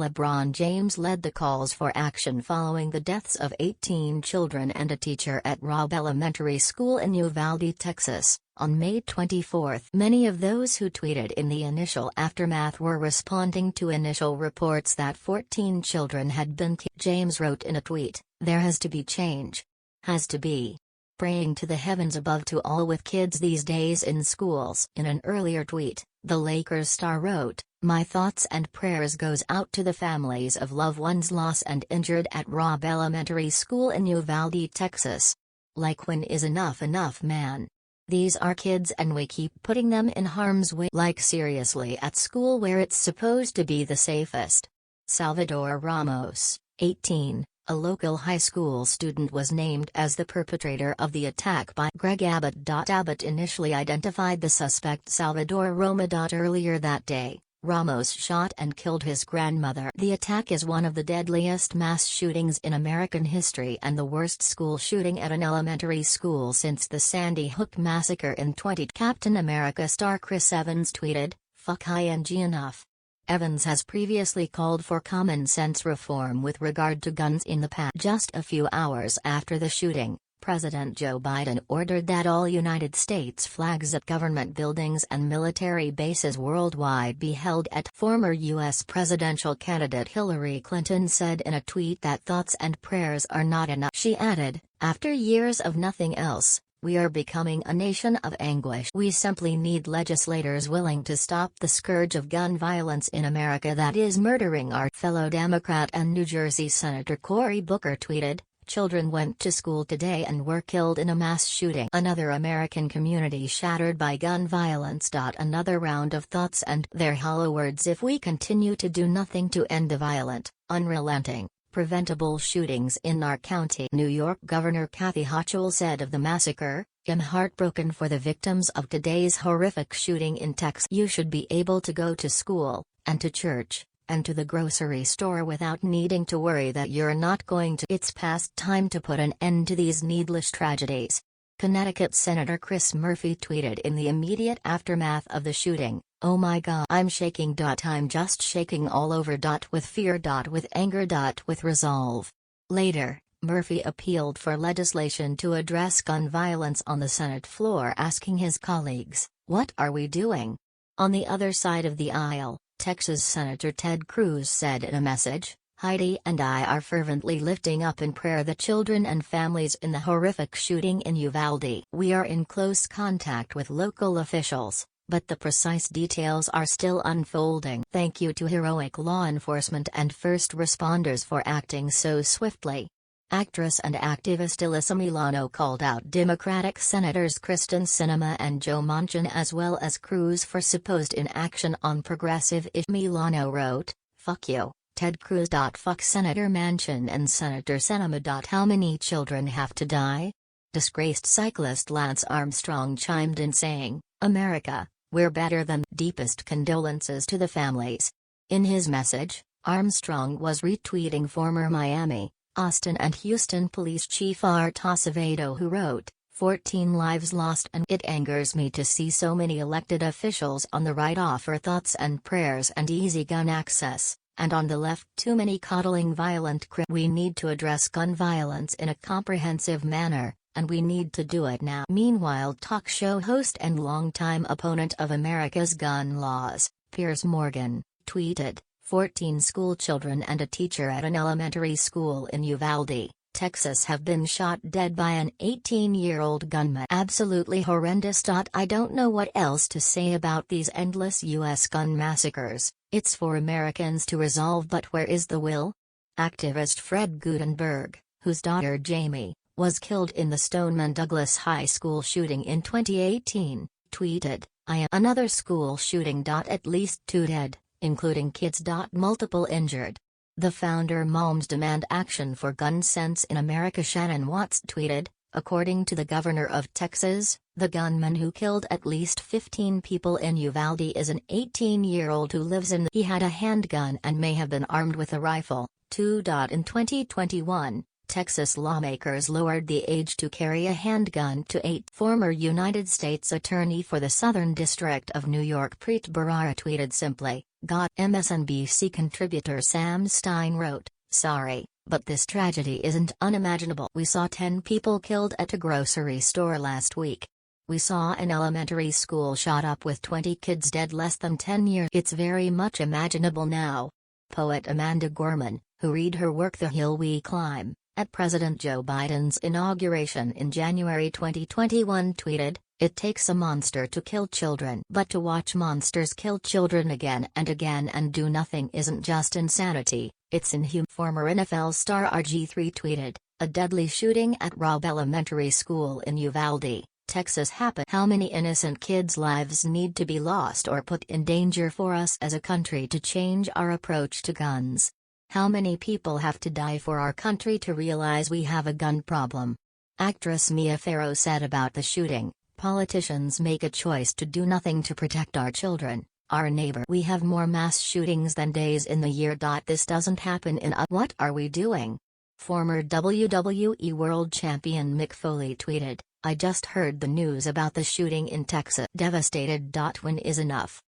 LeBron James led the calls for action following the deaths of 18 children and a teacher at Robb Elementary School in Uvalde, Texas, on May 24. Many of those who tweeted in the initial aftermath were responding to initial reports that 14 children had been killed. James wrote in a tweet, "There has to be change. Has to be. Praying to the heavens above to all with kids these days in schools." In an earlier tweet, the Lakers star wrote, "My thoughts and prayers goes out to the families of loved ones lost and injured at Robb Elementary School in Uvalde, Texas. Like when is enough man? These are kids and we keep putting them in harm's way. Like seriously at school where it's supposed to be the safest." Salvador Ramos, 18, a local high school student, was named as the perpetrator of the attack by Greg Abbott. Abbott initially identified the suspect Salvador Roma. Earlier that day, Ramos shot and killed his grandmother. The attack is one of the deadliest mass shootings in American history and the worst school shooting at an elementary school since the Sandy Hook massacre in 20. Captain America star Chris Evans tweeted, "Fuck ing enough." Evans has previously called for common-sense reform with regard to guns in the past. Just a few hours after the shooting, President Joe Biden ordered that all United States flags at government buildings and military bases worldwide be held at. Former U.S. presidential candidate Hillary Clinton said in a tweet that thoughts and prayers are not enough. She added, "After years of nothing else, we are becoming a nation of anguish. We simply need legislators willing to stop the scourge of gun violence in America that is murdering our." Fellow Democrat and New Jersey Senator Cory Booker tweeted, "Children went to school today and were killed in a mass shooting. Another American community shattered by gun violence. Another round of thoughts and their hollow words if we continue to do nothing to end the violent, unrelenting, preventable shootings in our county." New York Governor Kathy Hochul said of the massacre, "I'm heartbroken for the victims of today's horrific shooting in Texas. You should be able to go to school, and to church, and to the grocery store without needing to worry that you're not going to. It's past time to put an end to these needless tragedies." Connecticut Senator Chris Murphy tweeted in the immediate aftermath of the shooting, "Oh my God, I'm shaking. I'm just shaking all over. With fear. With anger. With resolve." Later, Murphy appealed for legislation to address gun violence on the Senate floor, asking his colleagues, "What are we doing?" On the other side of the aisle, Texas Senator Ted Cruz said in a message, "Heidi and I are fervently lifting up in prayer the children and families in the horrific shooting in Uvalde. We are in close contact with local officials, but the precise details are still unfolding. Thank you to heroic law enforcement and first responders for acting so swiftly." Actress and activist Alyssa Milano called out Democratic Senators Kristen Sinema and Joe Manchin as well as Cruz for supposed inaction on progressive issues. Milano wrote, "Fuck you, Ted Cruz. Fuck Senator Manchin and Senator Sinema. How many children have to die?" Disgraced cyclist Lance Armstrong chimed in saying, "America, we're better than." Deepest condolences to the families. In his message, Armstrong was retweeting former Miami, Austin and Houston Police Chief Art Acevedo, who wrote, 14 lives lost, and it angers me to see so many elected officials on the right offer thoughts and prayers and easy gun access, and on the left too many coddling violent We need to address gun violence in a comprehensive manner, and we need to do it now." Meanwhile, talk show host and longtime opponent of America's gun laws, Piers Morgan, tweeted, 14 school children and a teacher at an elementary school in Uvalde, Texas have been shot dead by an 18-year-old gunman. Absolutely horrendous. I don't know what else to say about these endless U.S. gun massacres. It's for Americans to resolve, but where is the will? Activist Fred Gutenberg, whose daughter Jamie was killed in the Stoneman Douglas High School shooting in 2018, tweeted, Another school shooting. At least 2 dead, including kids. Multiple injured. The founder Moms Demand Action for Gun Sense in America. Shannon Watts tweeted, according to the governor of Texas, the gunman who killed at least 15 people in Uvalde is an 18-year-old who lives in He had a handgun and may have been armed with a rifle, too. In 2021, Texas lawmakers lowered the age to carry a handgun to 8. Former United States Attorney for the Southern District of New York Preet Bharara tweeted simply, "God." MSNBC contributor Sam Stein wrote, "Sorry, but this tragedy isn't unimaginable." We saw 10 people killed at a grocery store last week. We saw an elementary school shot up with 20 kids dead less than 10 years. It's very much imaginable now. Poet Amanda Gorman, who read her work The Hill We Climb, at President Joe Biden's inauguration in January 2021 tweeted, "It takes a monster to kill children. But to watch monsters kill children again and do nothing isn't just insanity, it's inhuman." Former NFL star RG3 tweeted, "A deadly shooting at Robb Elementary School in Uvalde, Texas happened. How many innocent kids' lives need to be lost or put in danger for us as a country to change our approach to guns? How many people have to die for our country to realize we have a gun problem?" Actress Mia Farrow said about the shooting, "Politicians make a choice to do nothing to protect our children, our neighbor. We have more mass shootings than days in the year. This doesn't happen in a. What are we doing?" Former WWE World Champion Mick Foley tweeted, "I just heard the news about the shooting in Texas. Devastated. When is enough?"